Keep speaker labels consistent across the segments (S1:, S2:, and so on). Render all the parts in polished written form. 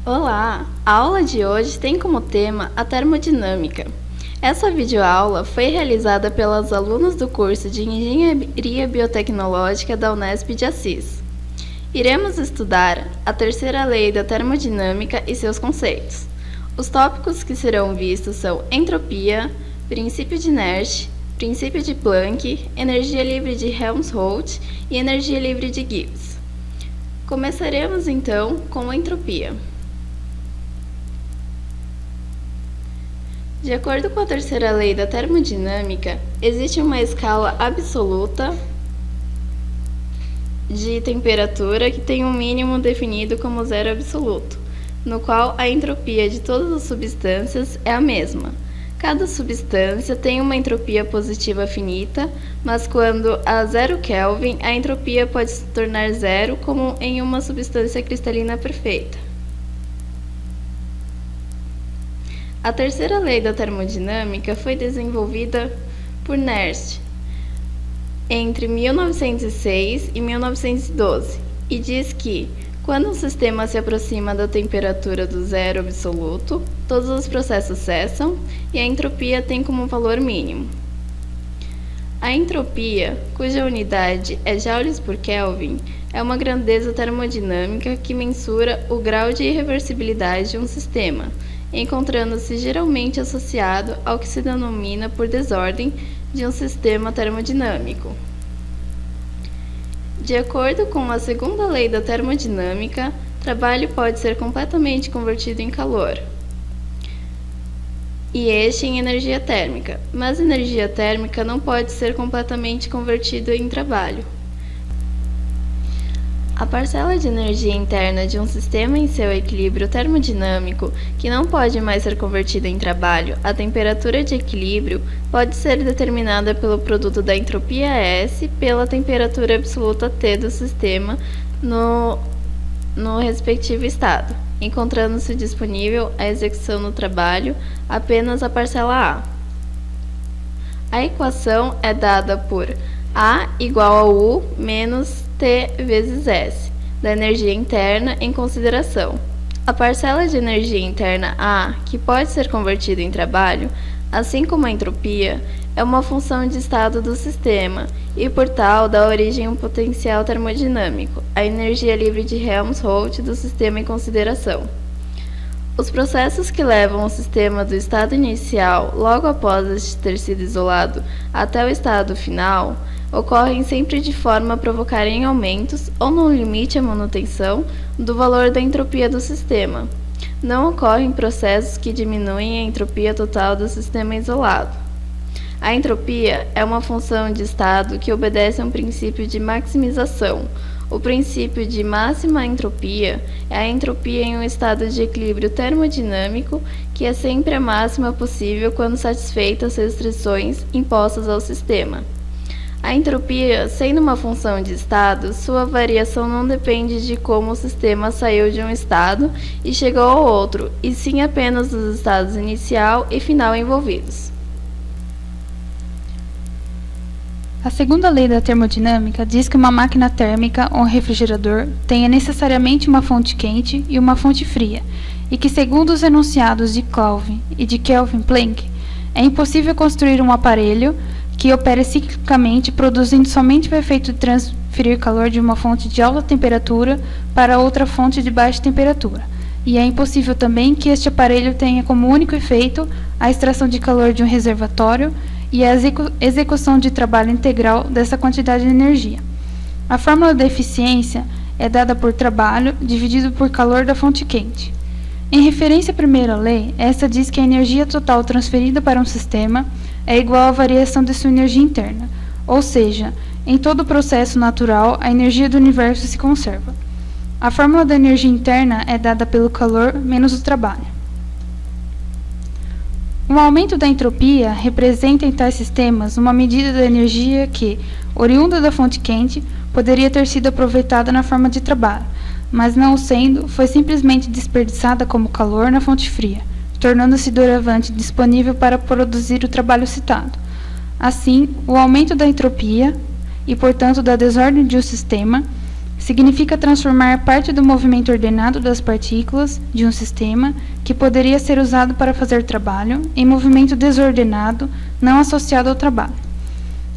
S1: Olá! A aula de hoje tem como tema a termodinâmica. Essa videoaula foi realizada pelas alunas do curso de Engenharia Biotecnológica da Unesp de Assis. Iremos estudar a terceira lei da termodinâmica e seus conceitos. Os tópicos que serão vistos são entropia, princípio de Nash, princípio de Planck, energia livre de Helmholtz e energia livre de Gibbs. Começaremos então com a entropia. De acordo com a terceira lei da termodinâmica, existe uma escala absoluta de temperatura que tem um mínimo definido como zero absoluto, no qual a entropia de todas as substâncias é a mesma. Cada substância tem uma entropia positiva finita, mas quando a 0 Kelvin, a entropia pode se tornar zero, como em uma substância cristalina perfeita. A terceira lei da termodinâmica foi desenvolvida por Nernst entre 1906 e 1912 e diz que, quando um sistema se aproxima da temperatura do zero absoluto, todos os processos cessam e a entropia tem como valor mínimo. A entropia, cuja unidade é joules por Kelvin, é uma grandeza termodinâmica que mensura o grau de irreversibilidade de um sistema, encontrando-se geralmente associado ao que se denomina por desordem de um sistema termodinâmico. De acordo com a segunda lei da termodinâmica, trabalho pode ser completamente convertido em calor, e este em energia térmica, mas energia térmica não pode ser completamente convertida em trabalho. A parcela de energia interna de um sistema em seu equilíbrio termodinâmico, que não pode mais ser convertida em trabalho, a temperatura de equilíbrio, pode ser determinada pelo produto da entropia S pela temperatura absoluta T do sistema no respectivo estado, encontrando-se disponível a execução no trabalho apenas a parcela A. A equação é dada por A igual a U menos T vezes S, da energia interna em consideração. A parcela de energia interna A, que pode ser convertida em trabalho, assim como a entropia, é uma função de estado do sistema e, por tal, dá origem a um potencial termodinâmico, a energia livre de Helmholtz do sistema em consideração. Os processos que levam o sistema do estado inicial, logo após este ter sido isolado, até o estado final, ocorrem sempre de forma a provocarem aumentos, ou no limite à manutenção, do valor da entropia do sistema. Não ocorrem processos que diminuem a entropia total do sistema isolado. A entropia é uma função de estado que obedece a um princípio de maximização. O princípio de máxima entropia é a entropia em um estado de equilíbrio termodinâmico, que é sempre a máxima possível quando satisfeitas as restrições impostas ao sistema. A entropia, sendo uma função de estado, sua variação não depende de como o sistema saiu de um estado e chegou ao outro, e sim apenas dos estados inicial e final envolvidos.
S2: A segunda lei da termodinâmica diz que uma máquina térmica ou um refrigerador tenha necessariamente uma fonte quente e uma fonte fria, e que, segundo os enunciados de Kelvin e de Kelvin-Planck, é impossível construir um aparelho que opere ciclicamente, produzindo somente o efeito de transferir calor de uma fonte de alta temperatura para outra fonte de baixa temperatura. E é impossível também que este aparelho tenha como único efeito a extração de calor de um reservatório e a execução de trabalho integral dessa quantidade de energia. A fórmula da eficiência é dada por trabalho dividido por calor da fonte quente. Em referência à primeira lei, esta diz que a energia total transferida para um sistema é igual à variação de sua energia interna, ou seja, em todo processo natural, a energia do universo se conserva. A fórmula da energia interna é dada pelo calor menos o trabalho. Um aumento da entropia representa em tais sistemas uma medida da energia que, oriunda da fonte quente, poderia ter sido aproveitada na forma de trabalho, mas não o sendo, foi simplesmente desperdiçada como calor na fonte fria, tornando-se doravante disponível para produzir o trabalho citado. Assim, o aumento da entropia, e portanto da desordem de um sistema, Significa transformar parte do movimento ordenado das partículas de um sistema, que poderia ser usado para fazer trabalho, em movimento desordenado, não associado ao trabalho.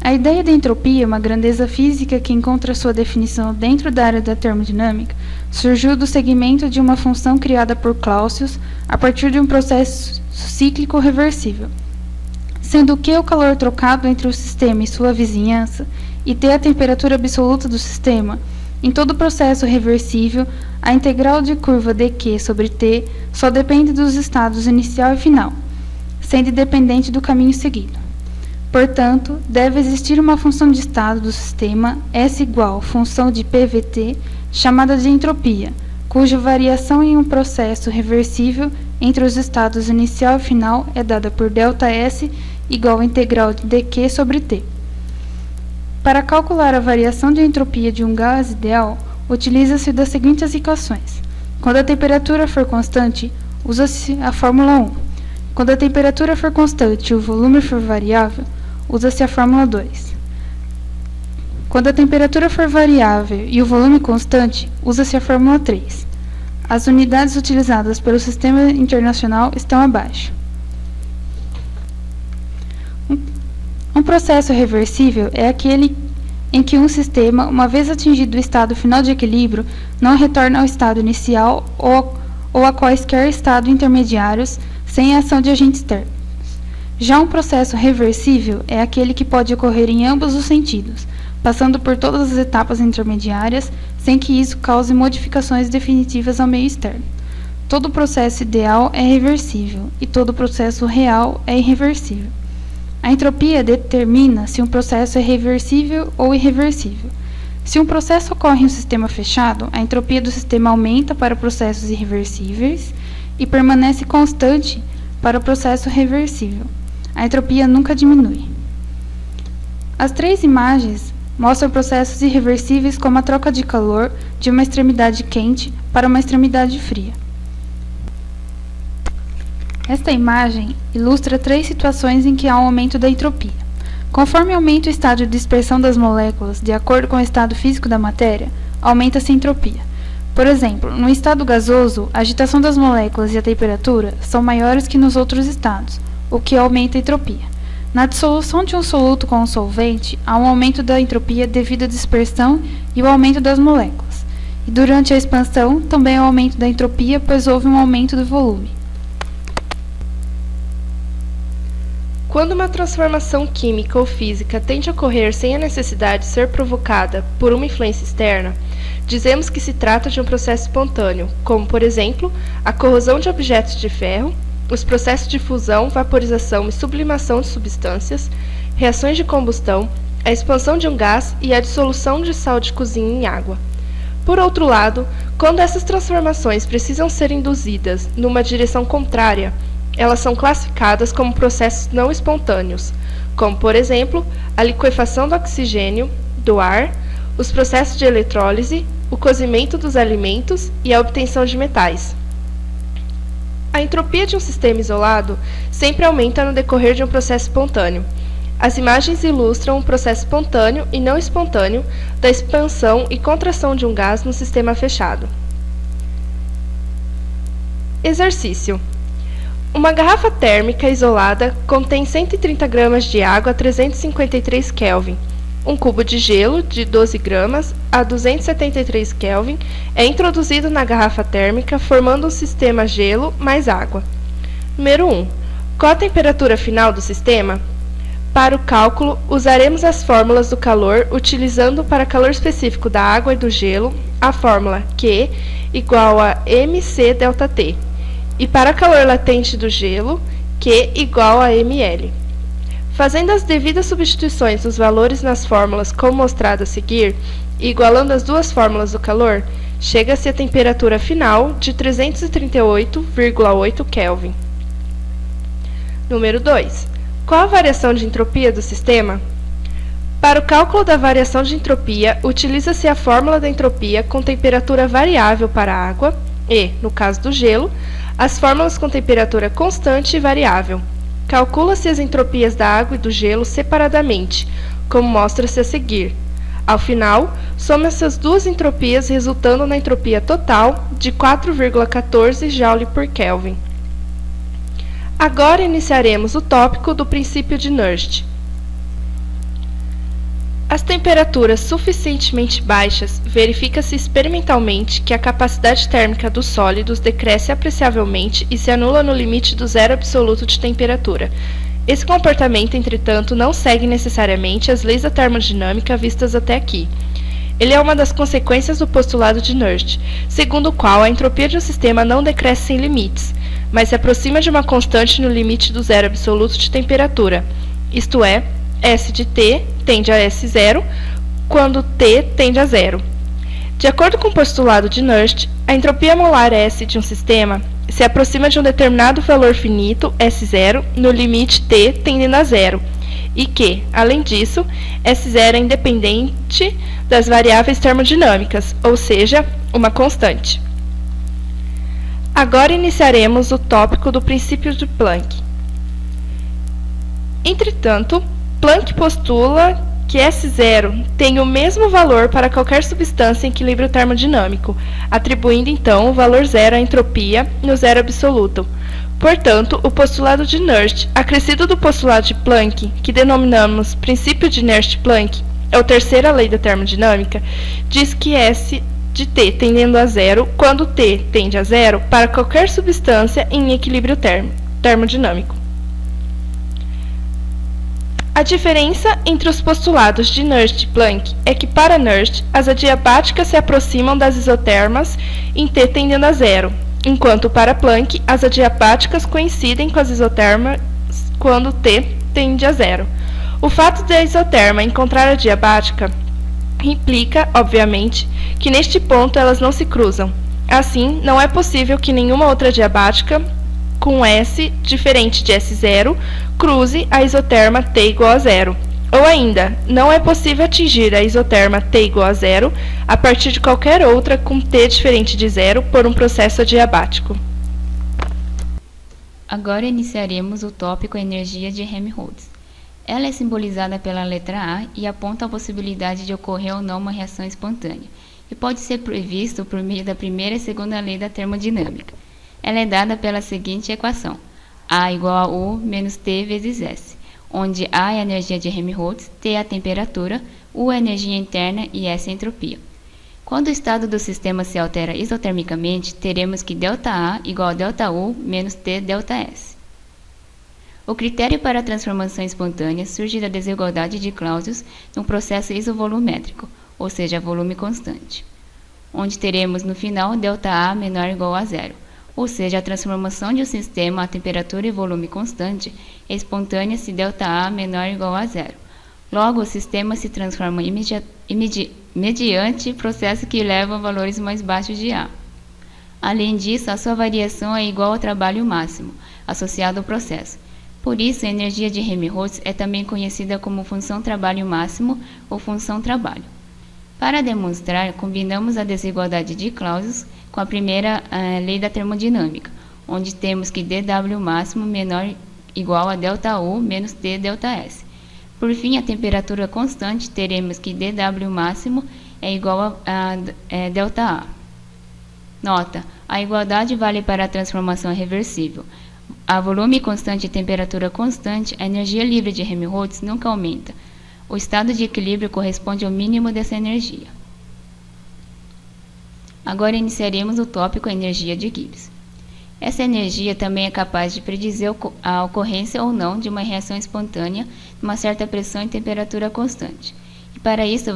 S2: A ideia de entropia, uma grandeza física que encontra sua definição dentro da área da termodinâmica, surgiu do segmento de uma função criada por Clausius a partir de um processo cíclico reversível, sendo Q o calor trocado entre o sistema e sua vizinhança, e T a temperatura absoluta do sistema. Em todo processo reversível, a integral de curva dq sobre t só depende dos estados inicial e final, sendo independente do caminho seguido. Portanto, deve existir uma função de estado do sistema S igual função de PVT, chamada de entropia, cuja variação em um processo reversível entre os estados inicial e final é dada por ΔS igual à integral de dq sobre t. Para calcular a variação de entropia de um gás ideal, utiliza-se das seguintes equações. Quando a temperatura for constante, usa-se a fórmula 1. Quando a temperatura for constante e o volume for variável, usa-se a fórmula 2. Quando a temperatura for variável e o volume constante, usa-se a fórmula 3. As unidades utilizadas pelo Sistema Internacional estão abaixo. Um processo reversível é aquele em que um sistema, uma vez atingido o estado final de equilíbrio, não retorna ao estado inicial ou a quaisquer estados intermediários sem a ação de agentes externos. Já um processo reversível é aquele que pode ocorrer em ambos os sentidos, passando por todas as etapas intermediárias, sem que isso cause modificações definitivas ao meio externo. Todo processo ideal é reversível e todo processo real é irreversível. A entropia determina se um processo é reversível ou irreversível. Se um processo ocorre em um sistema fechado, a entropia do sistema aumenta para processos irreversíveis e permanece constante para o processo reversível. A entropia nunca diminui. As três imagens mostram processos irreversíveis como a troca de calor de uma extremidade quente para uma extremidade fria. Esta imagem ilustra três situações em que há um aumento da entropia. Conforme aumenta o estado de dispersão das moléculas de acordo com o estado físico da matéria, aumenta-se a entropia. Por exemplo, no estado gasoso, a agitação das moléculas e a temperatura são maiores que nos outros estados, o que aumenta a entropia. Na dissolução de um soluto com um solvente, há um aumento da entropia devido à dispersão e ao aumento das moléculas. E durante a expansão, também há um aumento da entropia, pois houve um aumento do volume.
S3: Quando uma transformação química ou física tende a ocorrer sem a necessidade de ser provocada por uma influência externa, dizemos que se trata de um processo espontâneo, como, por exemplo, a corrosão de objetos de ferro, os processos de fusão, vaporização e sublimação de substâncias, reações de combustão, a expansão de um gás e a dissolução de sal de cozinha em água. Por outro lado, quando essas transformações precisam ser induzidas numa direção contrária, elas são classificadas como processos não espontâneos, como, por exemplo, a liquefação do oxigênio, do ar, os processos de eletrólise, o cozimento dos alimentos e a obtenção de metais. A entropia de um sistema isolado sempre aumenta no decorrer de um processo espontâneo. As imagens ilustram um processo espontâneo e não espontâneo da expansão e contração de um gás no sistema fechado. Exercício. Uma garrafa térmica isolada contém 130 gramas de água a 353 Kelvin. Um cubo de gelo de 12 gramas a 273 Kelvin é introduzido na garrafa térmica, formando um sistema gelo mais água. Número 1. Qual a temperatura final do sistema? Para o cálculo, usaremos as fórmulas do calor, utilizando para calor específico da água e do gelo a fórmula Q igual a mc∆T. E para calor latente do gelo, Q igual a ml. Fazendo as devidas substituições dos valores nas fórmulas como mostrado a seguir, e igualando as duas fórmulas do calor, chega-se à temperatura final de 338,8 Kelvin. Número 2. Qual a variação de entropia do sistema? Para o cálculo da variação de entropia, utiliza-se a fórmula da entropia com temperatura variável para a água e, no caso do gelo, as fórmulas com temperatura constante e variável. Calcula-se as entropias da água e do gelo separadamente, como mostra-se a seguir. Ao final, soma essas duas entropias, resultando na entropia total de 4,14 Joule por Kelvin. Agora iniciaremos o tópico do princípio de Nernst. Às temperaturas suficientemente baixas, verifica-se experimentalmente que a capacidade térmica dos sólidos decresce apreciavelmente e se anula no limite do zero absoluto de temperatura. Esse comportamento, entretanto, não segue necessariamente as leis da termodinâmica vistas até aqui. Ele é uma das consequências do postulado de Nernst, segundo o qual a entropia de um sistema não decresce sem limites, mas se aproxima de uma constante no limite do zero absoluto de temperatura, isto é, S de T tende a S0 quando T tende a zero. De acordo com o postulado de Nernst, a entropia molar S de um sistema se aproxima de um determinado valor finito, S0, no limite T tendendo a zero, e que, além disso, S0 é independente das variáveis termodinâmicas, ou seja, uma constante. Agora iniciaremos o tópico do princípio de Planck. Entretanto, Planck postula que S0 tem o mesmo valor para qualquer substância em equilíbrio termodinâmico, atribuindo então o valor zero à entropia no zero absoluto. Portanto, o postulado de Nernst, acrescido do postulado de Planck, que denominamos princípio de Nernst-Planck, é a terceira lei da termodinâmica, diz que S de T tendendo a zero quando T tende a zero para qualquer substância em equilíbrio termodinâmico. A diferença entre os postulados de Nernst e Planck é que, para Nernst, as adiabáticas se aproximam das isotermas em T tendendo a zero, enquanto para Planck as adiabáticas coincidem com as isotermas quando T tende a zero. O fato de a isoterma encontrar a adiabática implica, obviamente, que neste ponto elas não se cruzam. Assim, não é possível que nenhuma outra adiabática com S diferente de S0 cruze a isoterma T igual a zero. Ou ainda, não é possível atingir a isoterma T igual a zero a partir de qualquer outra com T diferente de zero por um processo adiabático.
S4: Agora iniciaremos o tópico energia de Helmholtz. Ela é simbolizada pela letra A e aponta a possibilidade de ocorrer ou não uma reação espontânea, e pode ser previsto por meio da primeira e segunda lei da termodinâmica. Ela é dada pela seguinte equação: A igual a U menos T vezes S, onde A é a energia de Helmholtz, T é a temperatura, U é a energia interna e S é a entropia. Quando o estado do sistema se altera isotermicamente, teremos que ΔA igual a ΔU menos T ΔS. O critério para a transformação espontânea surge da desigualdade de Clausius num processo isovolumétrico, ou seja, volume constante, onde teremos no final ΔA menor ou igual a zero, ou seja, a transformação de um sistema a temperatura e volume constante é espontânea se ΔA menor ou igual a zero. Logo, o sistema se transforma mediante processo que leva a valores mais baixos de A. Além disso, a sua variação é igual ao trabalho máximo, associado ao processo. Por isso, a energia de Helmholtz é também conhecida como função trabalho máximo ou função trabalho. Para demonstrar, combinamos a desigualdade de Clausius com a primeira lei da termodinâmica, onde temos que dW máximo menor igual a ΔU menos T ΔS. Por fim, a temperatura constante, teremos que dW máximo é igual a ΔA. Nota: a igualdade vale para a transformação reversível. A volume constante e temperatura constante, a energia livre de Helmholtz nunca aumenta. O estado de equilíbrio corresponde ao mínimo dessa energia. Agora iniciaremos o tópico energia de Gibbs. Essa energia também é capaz de predizer a ocorrência ou não de uma reação espontânea numa certa pressão e temperatura constante. E para isso,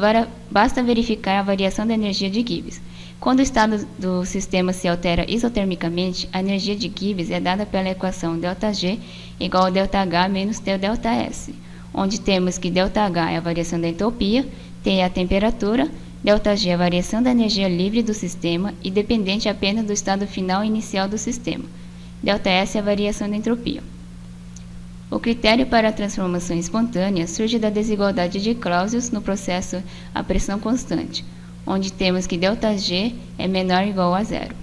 S4: basta verificar a variação da energia de Gibbs. Quando o estado do sistema se altera isotermicamente, a energia de Gibbs é dada pela equação ΔG igual a ΔH menos T ΔS, onde temos que ΔH é a variação da entropia, T é a temperatura, ΔG é a variação da energia livre do sistema e dependente apenas do estado final e inicial do sistema. ΔS é a variação da entropia. O critério para a transformação espontânea surge da desigualdade de Clausius no processo a pressão constante, onde temos que ΔG é menor ou igual a zero.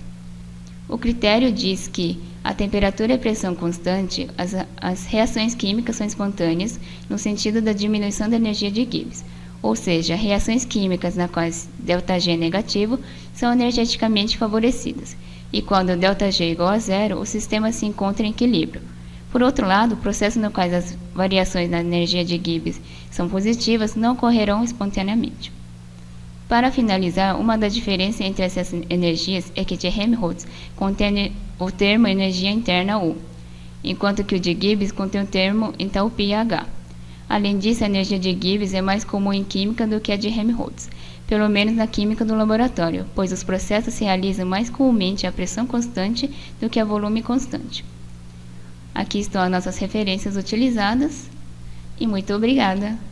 S4: O critério diz que a temperatura e a pressão constante, as reações químicas são espontâneas no sentido da diminuição da energia de Gibbs. ou seja, reações químicas nas quais ΔG é negativo são energeticamente favorecidas, e quando ΔG é igual a zero, o sistema se encontra em equilíbrio. Por outro lado, processos nos quais as variações na energia de Gibbs são positivas não ocorrerão espontaneamente. Para finalizar, uma das diferenças entre essas energias é que de Helmholtz contém o termo energia interna U, enquanto que o de Gibbs contém o termo entalpia H. Além disso, a energia de Gibbs é mais comum em química do que a de Helmholtz, pelo menos na química do laboratório, pois os processos se realizam mais comumente a pressão constante do que a volume constante. Aqui estão as nossas referências utilizadas e muito obrigada!